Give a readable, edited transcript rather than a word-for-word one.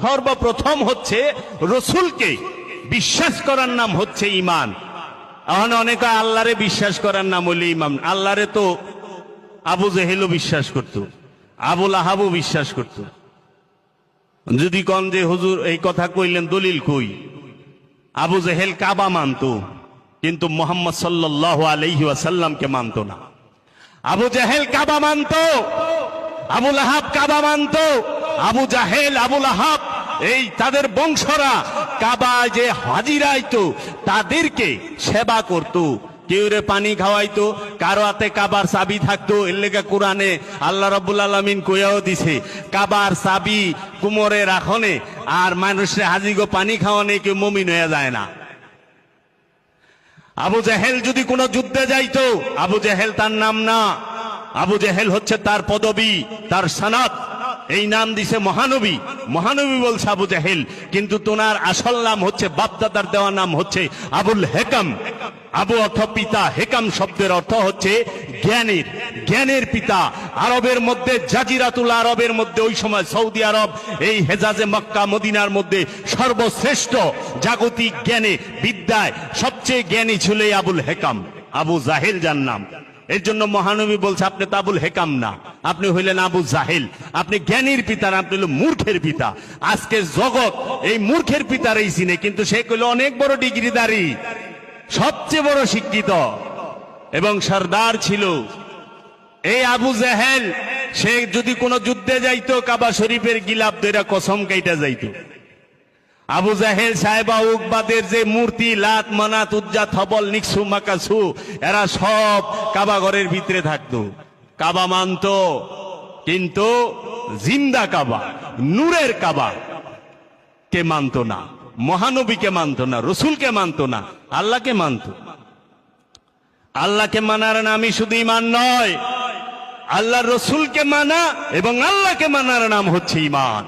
সর্বপ্রথম হচ্ছে রসুলকে বিশ্বাস করার নাম হচ্ছে ঈমান। এখন অনেকে আল্লাহরে বিশ্বাস করার নাম হইলে ঈমান। আল্লাহরে তো আবু জেহেলও বিশ্বাস করত, আবু লাহাবও বিশ্বাস করত। যদি কন যে হুজুর এই কথা কইলেন দলিল কই? আবু জেহেল কাবা মানত, কিন্তু মুহাম্মদ সাল্লাল্লাহু আলাইহি ওয়াসাল্লামকে মানত না। আবু জেহেল কাবা মানত, আবু লাহাব কাবা মানত। আবু জাহেল, আবু লাহাব এই তাদের বংশরা কাবা যে হাজিরা আইতো তাদেরকে সেবা করত, কেউ রে পানি খাওয়াইতো, কারো হাতে কাবার চাবি থাকতো। এর লেগে কোরআনে আল্লাহ রাব্বুল আলামিন কইয়াও দিছে কাবার চাবি কুমরে রাখনে আর মানুষে হাজিগো পানি খাওয়ানে কেউ মুমিন হয়ে যায় না। আবু জেহেল যদি কোনো যুদ্ধে যাইতো, আবু জেহেল তার নাম না, আবু জেহেল হচ্ছে তার পদবী, তার সনদ। এই নাম দিছে মহানবী, মহানবী বলছে আবু জেহেল, কিন্তু তোনার আসল নাম হচ্ছে বাপদাদার দেওয়া নাম হচ্ছে আবুল হেকাম। আবু অর্থ পিতা, হেকাম শব্দের অর্থ হচ্ছে জ্ঞানের, জ্ঞানের পিতা। আরবের মধ্যে জাজিরাতুল আরবের মধ্যে ওই সময় সৌদি আরব, এই হেজাজে মক্কা মদিনার মধ্যে সর্বশ্রেষ্ঠ জাগতিক জ্ঞানে বিদ্যায় সবচেয়ে জ্ঞানী ছিল আবুল হেকাম, আবু জাহেল যার নাম। এর জন্য মহানবী বলছে আপনি তো আবুল হেকাম না, আপনি হইলেন আবু জাহেল। আপনি জ্ঞানীর পিতা না, আপনি হলেন মূর্খের পিতা। আজকে জগৎ এই মূর্খের পিতারই চিনে, কিন্তু সে কইল অনেক বড় ডিগ্রিধারী, সবচেয়ে বড় শিক্ষিত এবং সর্দার ছিল। এই আবু জাহেল সে যদি কোনো যুদ্ধে যাইতো কাবা শরীফের গিলাপ ধরে কসম কাইটা যাইতো। আবু জাহেল সাহেবা উকবাদের যে মূর্তি লাত মানাত উজ্জা থবল নিকসু মাকাসু এরা সব কাবা ঘরের ভিতরে থাকতো, কাবা মানত, কিন্তু জিন্দা কাবা, নূরের কাবা কে মানত না, মহানবীকে মানত না, রসুলকে মানত না, আল্লাহকে মানত। আল্লাহকে মানার নামই শুধু ঈমান নয়, আল্লাহর রসুলকে মানা এবং আল্লাহকে মানার নাম হচ্ছে ঈমান।